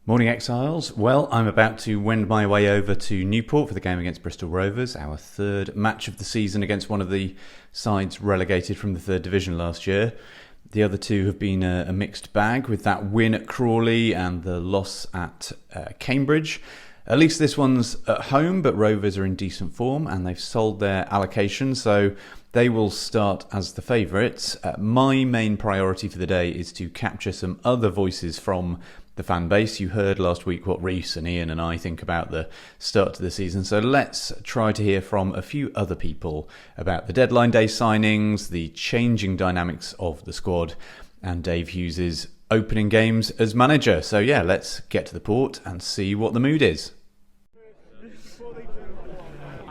Morning, Exiles. Well, I'm about to wend my way over to Newport for the game against Bristol Rovers, our third match of the season against one of the sides relegated from the third division last year. The other two have been a mixed bag, with that win at Crawley and the loss at Cambridge. At least this one's at home, but Rovers are in decent form and they've sold their allocation, so they will start as the favourites. My main priority for the day is to capture some other voices from the fan base. You heard last week what Reece and Ian and I think about the start to the season, so let's try to hear from a few other people about the deadline day signings, the changing dynamics of the squad, and Dave Hughes's opening games as manager. So yeah, let's get to the port and see what the mood is.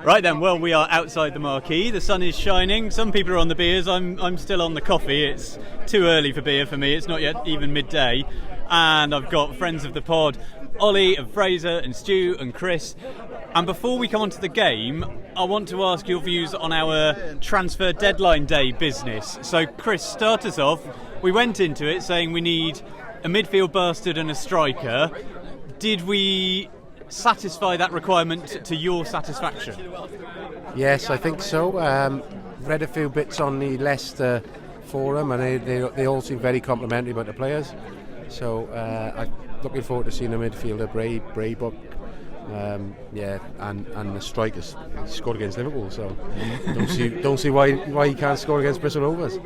Right then, well, we are outside the marquee. The sun is shining. Some people are on the beers. I'm still on the coffee. It's too early for beer for me. It's not yet even midday. And I've got friends of the pod, Ollie and Fraser and Stu and Chris. And before we come on to the game, I want to ask your views on our transfer deadline day business. So Chris, start us off. We went into it saying we need a midfield bastard and a striker. Did we satisfy that requirement to your satisfaction? Yes, I think so. Read a few bits on the Leicester forum and they all seem very complimentary about the players. So I'm looking forward to seeing a midfielder, Braybuck, and the strikers. He scored against Liverpool, so don't see why he can't score against Bristol Rovers.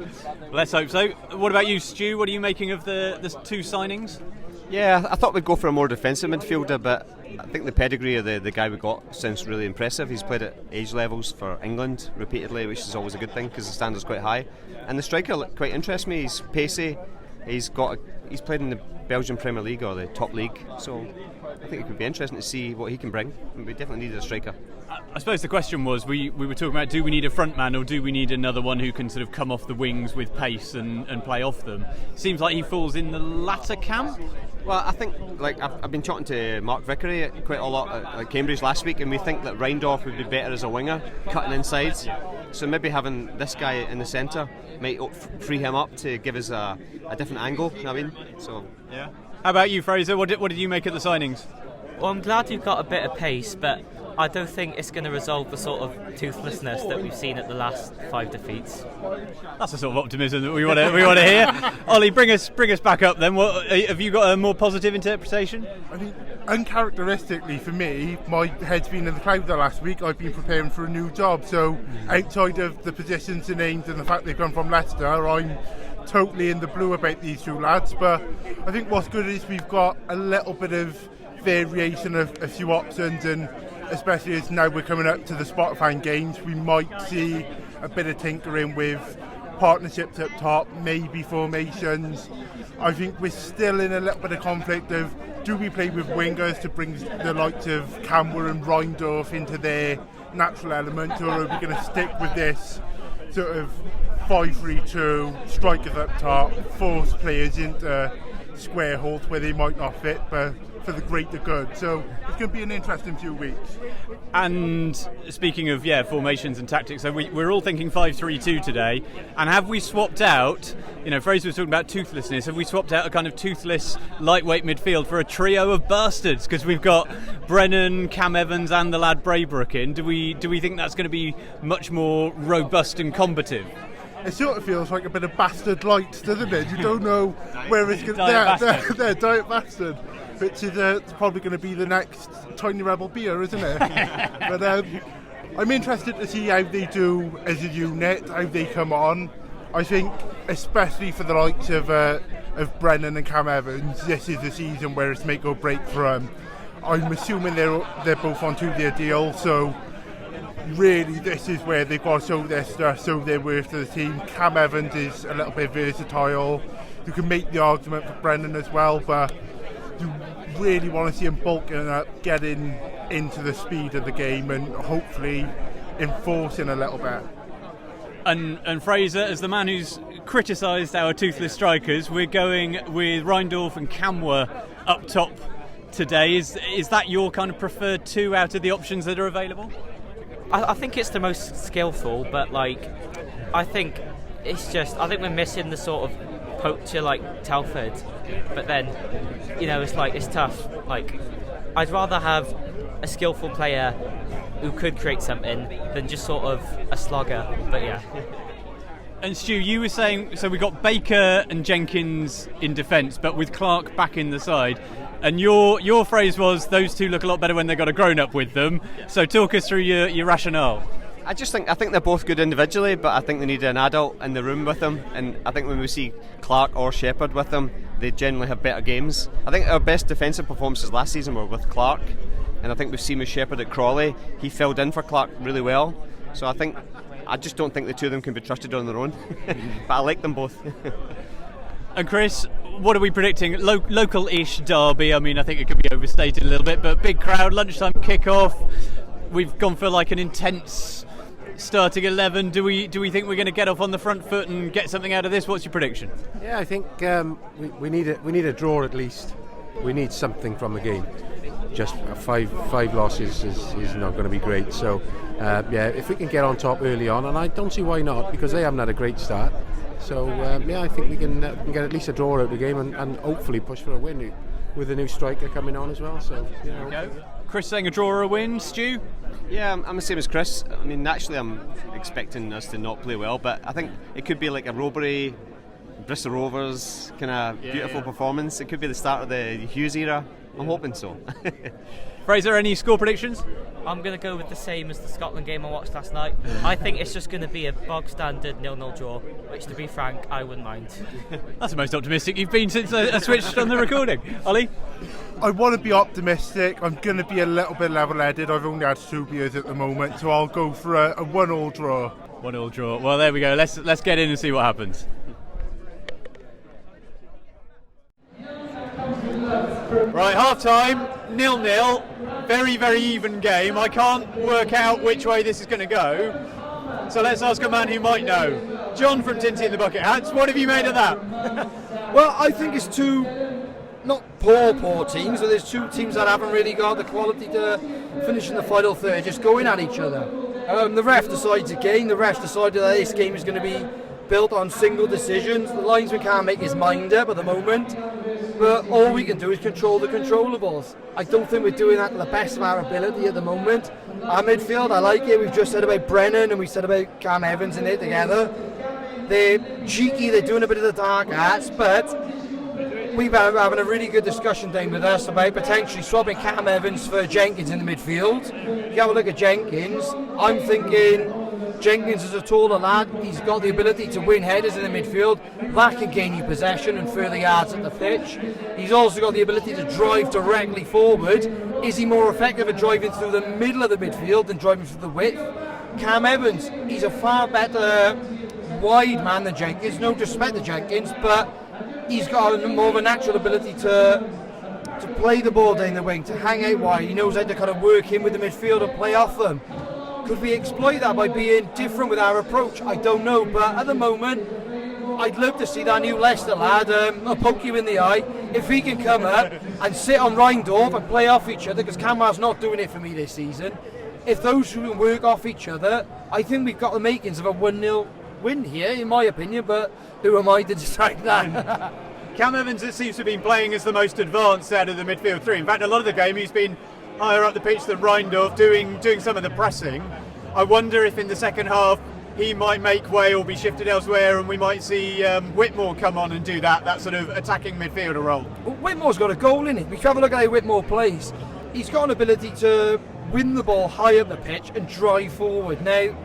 Let's hope so. What about you, Stu? What are you making of the two signings? Yeah, I thought we'd go for a more defensive midfielder, but I think the pedigree of the guy we got sounds really impressive. He's played at age levels for England repeatedly, which is always a good thing because the standard's quite high. And the striker quite interests me. He's pacey. He's played in the Belgian Premier League or the top league, so I think it could be interesting to see what he can bring. We definitely needed a striker. I suppose the question was, we were talking about, do we need a front man or do we need another one who can sort of come off the wings with pace and play off them? Seems like he falls in the latter camp. Well, I think I've been chatting to Mark Vickery quite a lot at Cambridge last week, and we think that Reindorf would be better as a winger, cutting inside. So maybe having this guy in the centre might free him up to give us a different angle. You know what I mean? So yeah. How about you, Fraser? What did you make of the signings? Well, I'm glad you've got a bit of pace, but I don't think it's going to resolve the sort of toothlessness that we've seen at the last 5 defeats. That's the sort of optimism that we want to hear. Ollie, bring us back up then. Have you got a more positive interpretation? I think uncharacteristically for me, my head's been in the cloud the last week. I've been preparing for a new job, so outside of the positions and names and the fact they've come from Leicester, I'm totally in the blue about these two lads. But I think what's good is we've got a little bit of variation of a few options, and especially as now we're coming up to the Spotify games, we might see a bit of tinkering with partnerships up top, maybe formations. I think we're still in a little bit of conflict of, do we play with wingers to bring the likes of Cymru and Reindorf into their natural element, or are we going to stick with this sort of 5-3-2, strikers up top, force players into square holes where they might not fit, but for the greater good. So it's going to be an interesting few weeks. And speaking of formations and tactics, so we're all thinking 5-3-2 today. And have we swapped out, Fraser was talking about toothlessness, have we swapped out a kind of toothless lightweight midfield for a trio of bastards? Because we've got Brennan, Cam Evans and the lad Braybuck in. Do we think that's going to be much more robust and combative? It sort of feels like a bit of bastard light, doesn't it? You don't know where it's going to... Diet Bastard. Which is probably going to be the next Tiny Rebel beer, isn't it? But I'm interested to see how they do as a unit, how they come on. I think, especially for the likes of Brennan and Cam Evans, this is the season where it's make or break for them. I'm assuming they're both on 2-year deal, so really this is where they've got to show their stuff, show their worth to the team. Cam Evans is a little bit versatile. You can make the argument for Brennan as well, but you really want to see him bulking up, getting into the speed of the game and hopefully enforcing a little bit. And Fraser, as the man who's criticised our toothless strikers, we're going with Reindorf and Cymru up top today. Is that your kind of preferred two out of the options that are available? I think it's the most skillful, but I think we're missing the sort of poacher like Telford, but then it's tough. Like, I'd rather have a skillful player who could create something than just sort of a slogger. But yeah. And Stu, you were saying, so we got Baker and Jenkins in defence, but with Clark back in the side. And your phrase was, those two look a lot better when they've got a grown-up with them. So talk us through your rationale. I think they're both good individually, but I think they need an adult in the room with them. And I think when we see Clark or Shepherd with them, they generally have better games. I think our best defensive performances last season were with Clark, and I think we've seen with Shepherd at Crawley, he filled in for Clark really well. So I just don't think the two of them can be trusted on their own. But I like them both. And Chris, what are we predicting? Local-ish derby. I mean, I think it could be overstated a little bit, but big crowd, lunchtime kick-off. We've gone for like an intense starting 11. Do we think we're going to get off on the front foot and get something out of this? What's your prediction? Yeah, I think we need a draw at least. We need something from the game. Just five losses is not going to be great. So if we can get on top early on, and I don't see why not, because they haven't had a great start. So I think we can get at least a draw out of the game and hopefully push for a win with a new striker coming on as well. So Chris saying a draw or a win. Stu? Yeah, I'm the same as Chris. I mean, naturally I'm expecting us to not play well, but I think it could be like a Robbery, Bristol Rovers kind of beautiful performance. It could be the start of the Hughes era. I'm hoping so. Fraser, any score predictions? I'm going to go with the same as the Scotland game I watched last night. I think it's just going to be a bog standard 0-0 draw, which, to be frank, I wouldn't mind. That's the most optimistic you've been since I switched on the recording. Ollie? I want to be optimistic. I'm going to be a little bit level-headed. I've only had 2 beers at the moment, so I'll go for a 1-1 draw. 1-1 draw. Well, there we go. Let's get in and see what happens. Right, half-time, 0-0. Very, very even game. I can't work out which way this is going to go. So let's ask a man who might know. John from Tinty in the Bucket Hats, what have you made of that? Well, I think it's two, not poor teams, but there's two teams that haven't really got the quality to finish in the final third, just going at each other. The ref decides a game. The ref decided that this game is going to be built on single decisions. The linesman can't make his mind up at the moment, but all we can do is control the controllables. I don't think we're doing that to the best of our ability at the moment. Our midfield, I like it. We've just said about Brennan and we said about Cam Evans in it together. They're cheeky, they're doing a bit of the dark arts, but we've been having a really good discussion down with us about potentially swapping Cam Evans for Jenkins in the midfield. If you have a look at Jenkins, I'm thinking Jenkins is a taller lad. He's got the ability to win headers in the midfield. That can gain you possession and further yards at the pitch. He's also got the ability to drive directly forward. Is he more effective at driving through the middle of the midfield than driving through the width? Cam Evans, he's a far better wide man than Jenkins. No disrespect to Jenkins, but he's got more of a natural ability to play the ball down the wing, to hang out wide. He knows how to kind of work in with the midfield and play off them. Could we exploit that by being different with our approach? I don't know, but at the moment, I'd love to see that new Leicester lad, I'll poke you in the eye, if he can come up and sit on Reindorf and play off each other, because Camar's not doing it for me this season. If those two can work off each other, I think we've got the makings of a 1-0 win here, in my opinion, but who am I to decide that? Cam Evans, it seems to have been playing as the most advanced out of the midfield three. In fact, a lot of the game he's been higher up the pitch than Reindorf, doing some of the pressing. I wonder if in the second half he might make way or be shifted elsewhere, and we might see Whitmore come on and do that sort of attacking midfielder role. Well, Whitmore's got a goal in it. We can have a look at how Whitmore plays. He's got an ability to win the ball high up the pitch and drive forward. Now,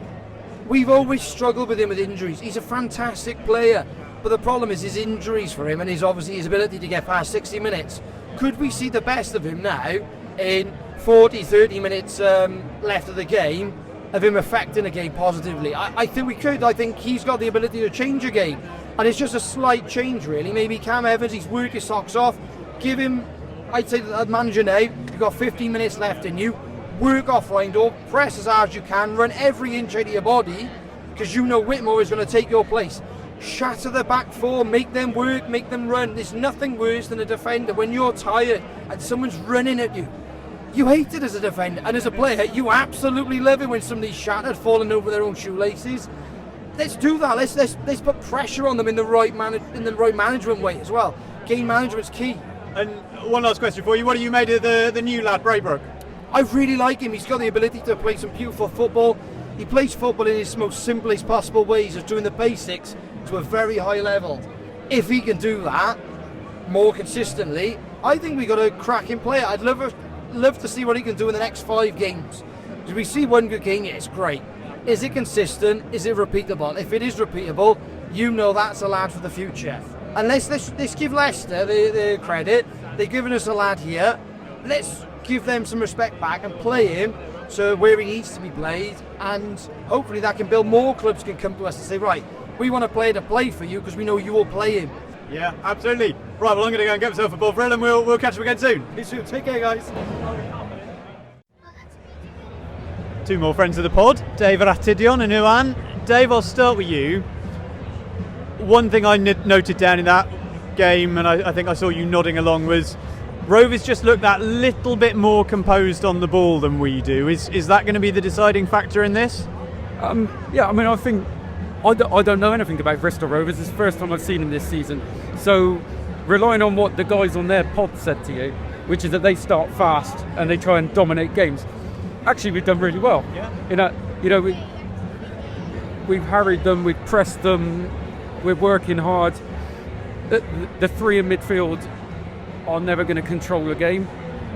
we've always struggled with him with injuries. He's a fantastic player, but the problem is his injuries for him and his ability to get past 60 minutes. Could we see the best of him now in 40-30 minutes left of the game, of him affecting a game positively? I think we could. I think he's got the ability to change a game, and it's just a slight change really. Maybe Cam Evans, he's worked his socks off, give him, I'd say that manager now, you've got 15 minutes left in you, work off Reindorf, press as hard as you can, run every inch out of your body, because you know Whitmore is going to take your place. Shatter the back four, make them work, make them run. There's nothing worse than a defender when you're tired and someone's running at you. You hate it as a defender, and as a player, you absolutely love it when somebody's shattered, falling over their own shoelaces. Let's do that. Let's put pressure on them in the right management way as well. Game management's key. And one last question for you. What do you made of the new lad, Braybrook? I really like him. He's got the ability to play some beautiful football. He plays football in his most simplest possible ways, of doing the basics to a very high level. If he can do that more consistently, I think we've got a cracking player. I'd love to see what he can do in the next 5 games. If we see one good game, it's great. Is it consistent? Is it repeatable? If it is repeatable, you know that's a lad for the future. And let's give Leicester the credit. They've given us a lad here. Let's give them some respect back and play him so where he needs to be played, and hopefully that can build more clubs can come to us and say, right, we want a player to play for you because we know you will play him. Yeah, absolutely. Right, well, I'm going to go and get myself a bovril and we'll catch up again soon. See you soon. Take care, guys. 2 more friends of the pod, Dave Ratidion and Iwan. Dave, I'll start with you. One thing I noted down in that game, and I think I saw you nodding along, was Rovers just look that little bit more composed on the ball than we do. Is that going to be the deciding factor in this? Yeah, I mean, I think I don't know anything about Bristol Rovers. It's the first time I've seen them this season. So relying on what the guys on their pod said to you, which is that they start fast and they try and dominate games. Actually, we've done really well. Yeah. We've harried them, we've pressed them, we're working hard. The 3 in midfield are never going to control a game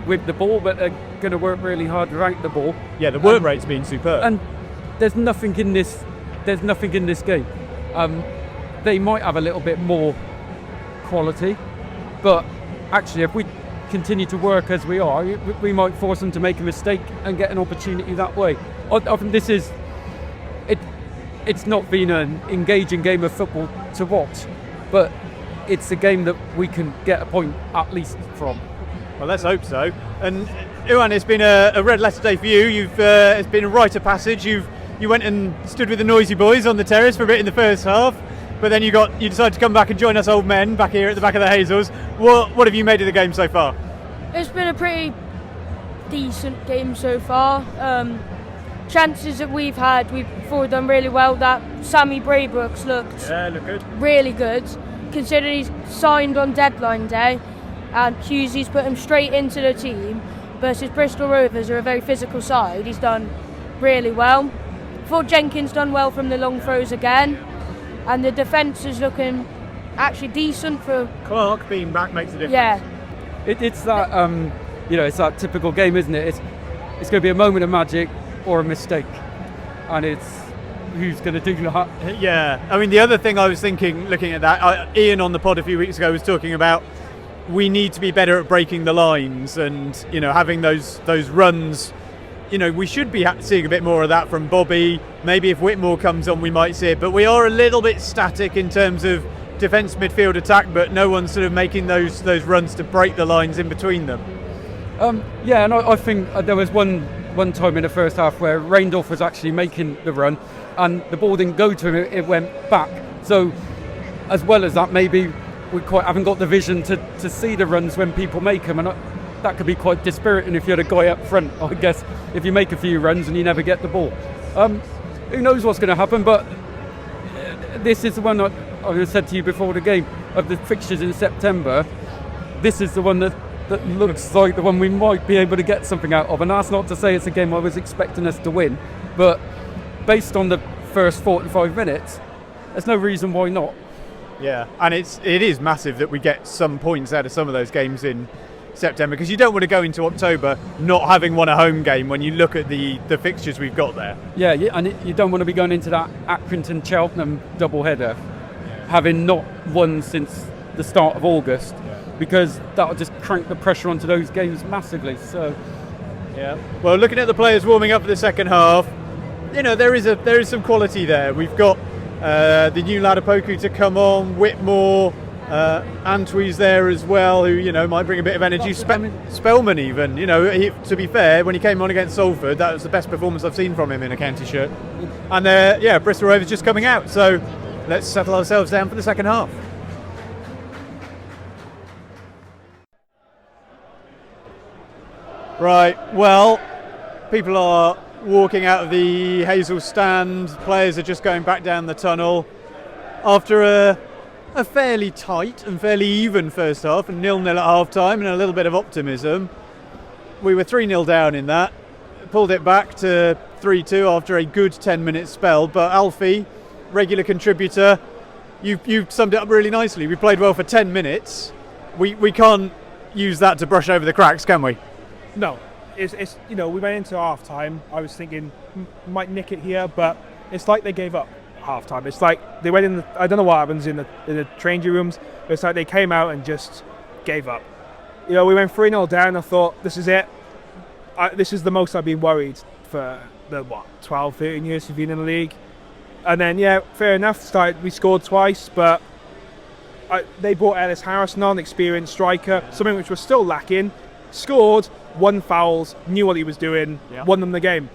with the ball, but they're going to work really hard without the ball. Yeah, the work rate's been superb. And there's nothing in this game. They might have a little bit more quality, but actually, if we continue to work as we are, we might force them to make a mistake and get an opportunity that way. I think this is it's not been an engaging game of football to watch, but it's a game that we can get a point at least from. Well, let's hope so. And Iwan, it's been a red letter day for you. It's been a rite of passage. You went and stood with the noisy boys on the terrace for a bit in the first half, but then you decided to come back and join us old men back here at the back of the Hazels. What have you made of the game so far? It's been a pretty decent game so far. Chances that we've had, we've forward done really well. That Sammy Braybrook's looked good. Really good, considering he's signed on deadline day, and Hughesy's put him straight into the team. Versus Bristol Rovers are a very physical side. He's done really well. Thought Jenkins done well from the long throws again, and the defence is looking actually decent for Clark being back makes a difference. Yeah, it's that it's that typical game, isn't it? It's going to be a moment of magic or a mistake, and it's who's going to do that. Yeah, I mean, the other thing I was thinking, looking at that, Ian on the pod a few weeks ago was talking about we need to be better at breaking the lines and having those runs. We should be seeing a bit more of that from Bobby. Maybe if Whitmore comes on, we might see it. But we are a little bit static in terms of defence, midfield, attack. But no one's sort of making those runs to break the lines in between them. Yeah, and I think there was one time in the first half where Reindorf was actually making the run, and the ball didn't go to him; it went back. So, as well as that, maybe we quite haven't got the vision to see the runs when people make them, and that could be quite dispiriting if you're the guy up front, I guess, if you make a few runs and you never get the ball. Who knows what's going to happen, but this is the one I said to you before the game, of the fixtures in September, this is the one that looks like the one we might be able to get something out of. And that's not to say it's a game I was expecting us to win, but based on the first 45 minutes, there's no reason why not. Yeah, and it is massive that we get some points out of some of those games in September, because you don't want to go into October not having won a home game when you look at the fixtures we've got there. Yeah, and you don't want to be going into that Accrington-Cheltenham doubleheader having not won since the start of August, because that'll just crank the pressure onto those games massively. So, yeah. Well, looking at the players warming up for the second half, there is some quality there. We've got the new Ladapoku to come on, Whitmore. Antwi's there as well, who might bring a bit of energy. Spellman even, to be fair, when he came on against Salford, that was the best performance I've seen from him in a county shirt. And Bristol Rovers just coming out, so let's settle ourselves down for the second half. Right, well, people are walking out of the Hazel stand, players are just going back down the tunnel after a fairly tight and fairly even first half, and 0-0 at half-time, and a little bit of optimism. We were 3-0 down in that, pulled it back to 3-2 after a good 10-minute spell. But Alfie, regular contributor, you summed it up really nicely. We played well for 10 minutes. We can't use that to brush over the cracks, can we? No. It's we went into half time. I was thinking might nick it here, but it's like they gave up half time. It's like they went in. I don't know what happens in the changing rooms. But it's like they came out and just gave up. We went 3-0 down. I thought, this is it. This is the most I've been worried for the 12, 13 years we've been in the league. And then fair enough. We scored twice, but they brought Ellis Harrison on, experienced striker, something which was still lacking. Scored, won fouls, knew what he was doing, won them the game.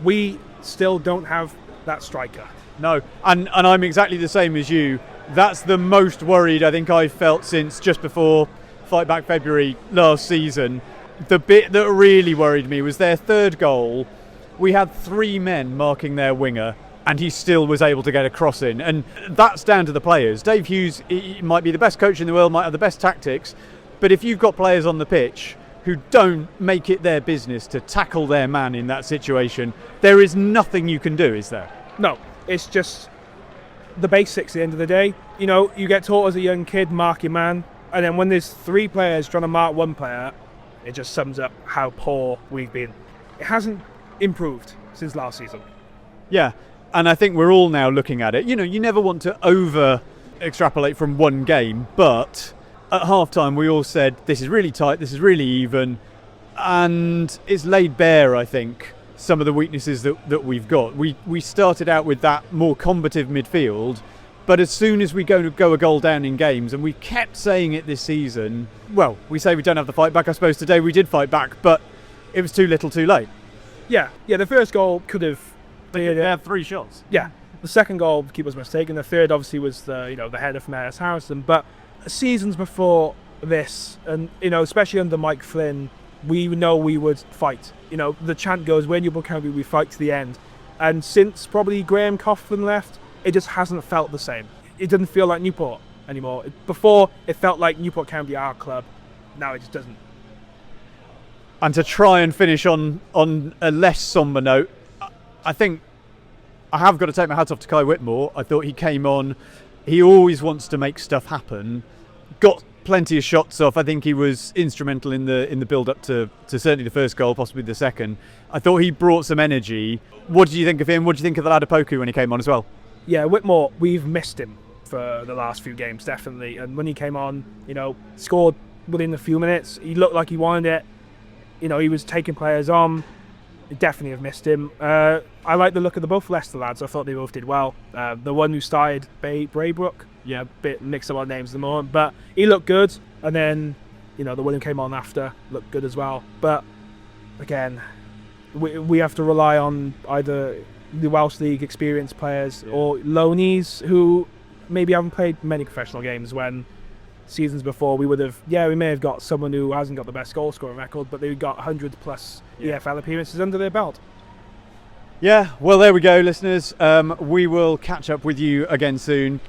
We still don't have that striker. No, and I'm exactly the same as you. That's the most worried I think I've felt since just before Fight Back February last season. The bit that really worried me was their third goal. We had 3 men marking their winger, and he still was able to get a cross in. And that's down to the players. Dave Hughes, he might be the best coach in the world, might have the best tactics, but if you've got players on the pitch who don't make it their business to tackle their man in that situation, there is nothing you can do, is there? No, it's just the basics at the end of the day. You get taught as a young kid, mark your man, and then when there's 3 players trying to mark 1 player, it just sums up how poor we've been. It hasn't improved since last season. Yeah, and I think we're all now looking at it. You never want to over-extrapolate from one game, but at half-time we all said, this is really tight, this is really even, and it's laid bare, I think, some of the weaknesses that we've got. We started out with that more combative midfield, but as soon as we go a goal down in games, and we kept saying it this season, well, we say we don't have the fight back. I suppose today we did fight back, but it was too little too late. Yeah, the first goal could have... They had 3 shots. Yeah, the second goal, the keeper's mistake, and the third obviously was the header from Ellis Harrison, but seasons before this, and especially under Mike Flynn, we know we would fight. The chant goes, "We're Newport County, we fight to the end." And since probably Graham Coughlin left, it just hasn't felt the same. It doesn't feel like Newport anymore. Before, it felt like Newport County, our club. Now it just doesn't. And to try and finish on a less sombre note, I think I have got to take my hat off to Kai Whitmore. I thought he came on. He always wants to make stuff happen. Got plenty of shots off. I think he was instrumental in the build-up to certainly the first goal, possibly the second. I thought he brought some energy. What did you think of him? What did you think of the lad Opoku when he came on as well? Yeah, Whitmore, we've missed him for the last few games, definitely. And when he came on, scored within a few minutes. He looked like he wanted it. He was taking players on. Definitely have missed him. I like the look of the both Leicester lads. I thought they both did well. The one who started, Braybrook, a bit mixed up on names at the moment, but he looked good. And then, the one who came on after looked good as well. But again, we have to rely on either the Welsh League experienced players or loanees who maybe haven't played many professional games, when seasons before we would have, we may have got someone who hasn't got the best goal scoring record, but they've got 100 plus EFL appearances under their belt. Yeah, well, there we go, listeners. We will catch up with you again soon.